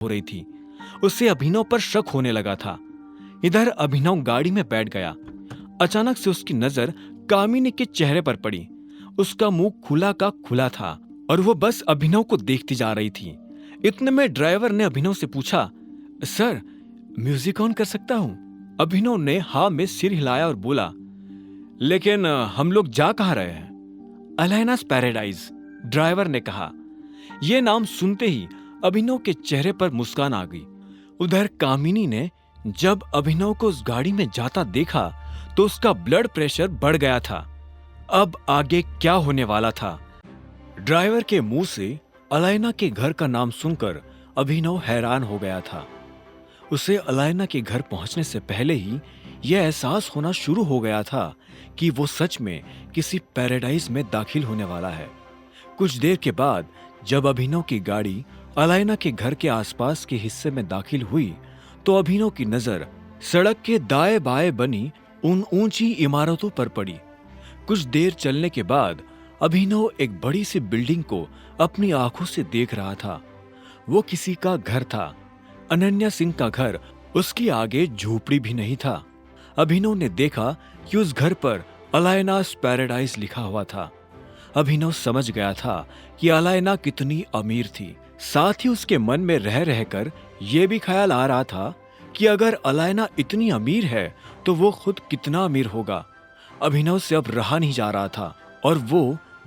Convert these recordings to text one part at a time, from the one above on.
हो रही थी। उसे अभिनव पर शक होने लगा था। इधर अभिनव गाड़ी में बैठ गया। अचानक से उसकी नजर कामिनी के चेहरे पर पड़ी। उसका मुंह खुला का खुला था और वो बस अभिनव को देखती जा रही थी। इतने में ड्राइवर ने अभिनव से पूछा, सर, म्यूजिक ऑन कर सकता हूं? अभिनव ने हाँ में सिर हिलाया और बोला, लेकिन हम लोग जा कहाँ रहे हैं? अलायनास पैराडाइज, ड्राइवर ने कहा। यह नाम सुनते ही अभिनव के चेहरे पर मुस्कान आ गई। उधर कामिनी ने जब अभिनव को उस गाड़ी में जाता देखा तो उसका ब्लड प्रेशर बढ़ गया था। अब आगे क्या होने वाला था? ड्राइवर के मुंह से अलायना के घर का नाम सुनकर अभिनव हैरान हो गया था। उसे अलायना के घर पहुंचने से पहले ही यह एहसास होना शुरू हो गया था कि वो सच में किसी पैराडाइज में दाखिल होने वाला है। कुछ देर के बाद जब अभिनव की गाड़ी अलायना के घर के आसपास के हिस्से में दाखिल हुई तो अभिनव की नजर सड़क के दाएं बाएं बनी उन ऊंची इमारतों पर पड़ी। कुछ देर चलने के बाद अभिनव एक बड़ी सी बिल्डिंग को अपनी आंखों से देख रहा था। वो किसी का घर था, अनन्या सिंह का घर। उसकी आगे झोपड़ी भी नहीं था। अभिनव ने देखा कि उस घर पर अलायनास पैराडाइज लिखा हुआ था। अभिनव समझ गया था कि अलायना कितनी अमीर थी। साथ ही उसके मन में रह रहकर यह भी ख्याल आ रहा था कि अगर अलायना इतनी अमीर है तो वो खुद कितना अमीर होगा। अभिनव से अब रहा नहीं जा रहा था और वो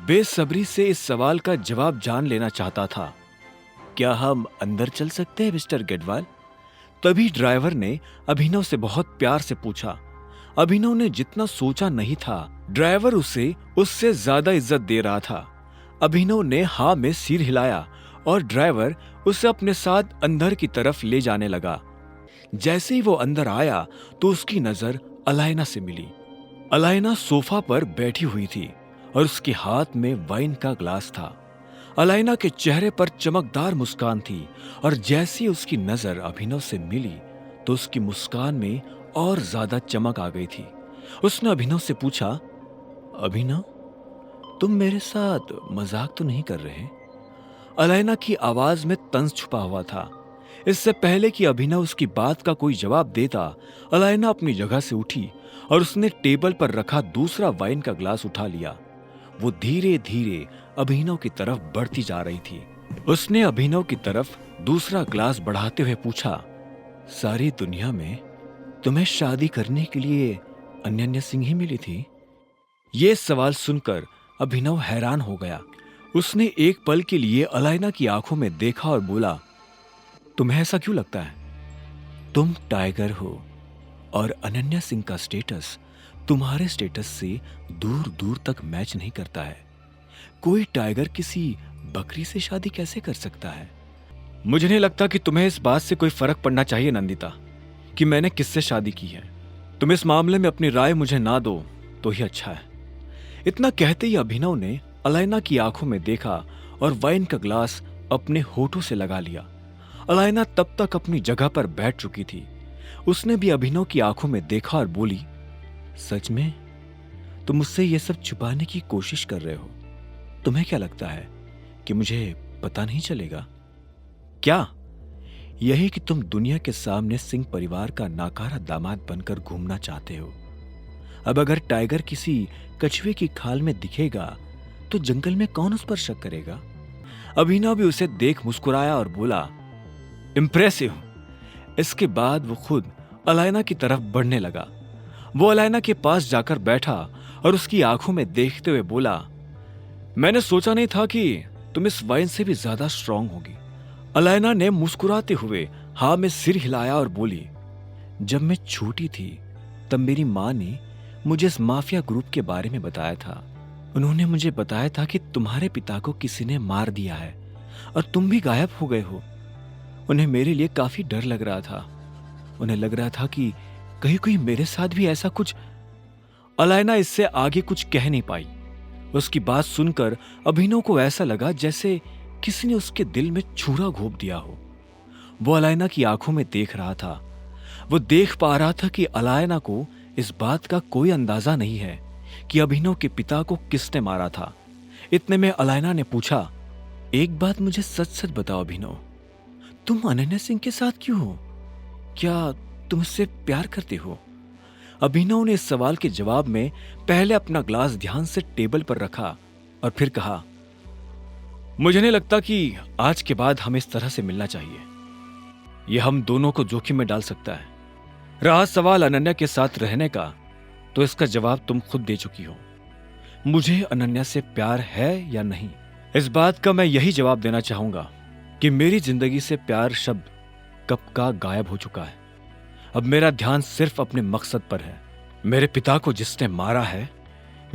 बेसब्री से इस सवाल का जवाब जान लेना चाहता था। क्या हम अंदर चल सकते हैं मिस्टर गेडवाल? तभी ड्राइवर ने अभिनव से बहुत प्यार से पूछा। अभिनव ने जितना सोचा नहीं था, ड्राइवर उसे उससे ज्यादा इज्जत दे रहा था। अभिनव ने हाँ में सिर हिलाया और ड्राइवर उसे अपने साथ अंदर की तरफ ले जाने लगा। जैसे ही वो अंदर आया तो उसकी नजर अलायना से मिली। अलायना सोफा पर बैठी हुई थी और उसके हाथ में वाइन का ग्लास था। अलायना के चेहरे पर चमकदार मुस्कान थी और जैसी उसकी नजर अभिनव से मिली तो उसकी मुस्कान में और ज्यादा चमक आ गई थी। उसने अभिनव से पूछा, अभिनव, तुम मेरे साथ मजाक तो नहीं कर रहे? अलायना की आवाज में तंज छुपा हुआ था। इससे पहले कि अभिनव उसकी बात का कोई जवाब देता, अलायना अपनी जगह से उठी और उसने टेबल पर रखा दूसरा वाइन का ग्लास उठा लिया। वो धीरे धीरे अभिनव की तरफ बढ़ती जा रही थी। उसने अभिनव की तरफ दूसरा ग्लास बढ़ाते हुए पूछा, सारी दुनिया में तुम्हें शादी करने के लिए अनन्या सिंह ही मिली थी? ये सवाल सुनकर अभिनव हैरान हो गया। उसने एक पल के लिए अलायना की आंखों में देखा और बोला, तुम्हें ऐसा क्यों लगता है? तुम टाइगर हो और अनन्या सिंह का स्टेटस तुम्हारे स्टेटस से दूर दूर तक मैच नहीं करता है। कोई टाइगर किसी बकरी से शादी कैसे कर सकता है? मुझे नहीं लगता कि तुम्हें इस बात से कोई फर्क पड़ना चाहिए नंदिता कि मैंने किससे शादी की है। तुम इस मामले में अपनी राय मुझे ना दो तो ही अच्छा है। इतना कहते ही अभिनव ने अलायना की आंखों में देखा और वाइन का ग्लास अपने होठों से लगा लिया। अलायना तब तक अपनी जगह पर बैठ चुकी थी। उसने भी अभिनव की आंखों में देखा और बोली, सच में तुम मुझसे यह सब छुपाने की कोशिश कर रहे हो? तुम्हें क्या लगता है कि मुझे पता नहीं चलेगा? क्या यही कि तुम दुनिया के सामने सिंह परिवार का नाकारा दामाद बनकर घूमना चाहते हो? अब अगर टाइगर किसी कछुए की खाल में दिखेगा तो जंगल में कौन उस पर शक करेगा? अभिनव भी उसे देख मुस्कुराया और बोला, इंप्रेसिव। इसके बाद वो खुद अलायना की तरफ बढ़ने लगा। वो अलायना के पास जाकर बैठा और उसकी आंखों में देखते हुए बोला, मैंने सोचा नहीं था कि तुम इस वाइन से भी ज्यादा स्ट्रांग होगी। अलायना ने मुस्कुराते हुए हाँ में सिर हिलाया और बोली, जब मैं छोटी थी तब मेरी माँ ने मुझे इस माफिया ग्रुप के बारे में बताया था। उन्होंने मुझे बताया था कि तुम्हारे पिता को किसी ने मार दिया है और तुम भी गायब हो गए हो। उन्हें मेरे लिए काफी डर लग रहा था। उन्हें लग रहा था कि कहीं कोई मेरे साथ भी ऐसा कुछ। अलायना इससे आगे कुछ कह नहीं पाई। उसकी बात सुनकर अभिनव को ऐसा लगा जैसे किसी ने उसके दिल में छुरा घोंप दिया हो। वो अलायना की आंखों में देख रहा था। वो देख पा रहा था कि अलायना को इस बात का कोई अंदाजा नहीं है कि अभिनव के पिता को किसने मारा था। इतने में अलायना ने पूछा, एक बात मुझे सच सच बताओ अभिनव, तुम अनन्या सिंह के साथ क्यों हो? क्या तुम उससे प्यार करते हो? अभिनव ने इस सवाल के जवाब में पहले अपना ग्लास ध्यान से टेबल पर रखा और फिर कहा, मुझे नहीं लगता कि आज के बाद हमें इस तरह से मिलना चाहिए। यह हम दोनों को जोखिम में डाल सकता है। रहा सवाल अनन्या के साथ रहने का, तो इसका जवाब तुम खुद दे चुकी हो। मुझे अनन्या से प्यार है या नहीं, इस बात का मैं यही जवाब देना चाहूंगा कि मेरी जिंदगी से प्यार शब्द कब का गायब हो चुका है। अब मेरा ध्यान सिर्फ अपने मकसद पर है। मेरे पिता को जिसने मारा है,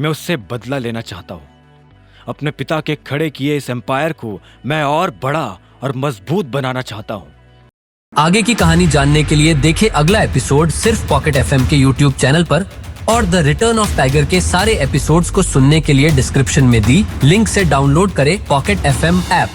मैं उससे बदला लेना चाहता हूं। अपने पिता के खड़े किए इस एम्पायर को मैं और बड़ा और मजबूत बनाना चाहता हूं। आगे की कहानी जानने के लिए देखें अगला एपिसोड सिर्फ पॉकेट एफएम के यूट्यूब चैनल पर, और द रिटर्न ऑफ टाइगर के सारे एपिसोड्स को सुनने के लिए डिस्क्रिप्शन में दी लिंक से डाउनलोड करें पॉकेट एफएम ऐप।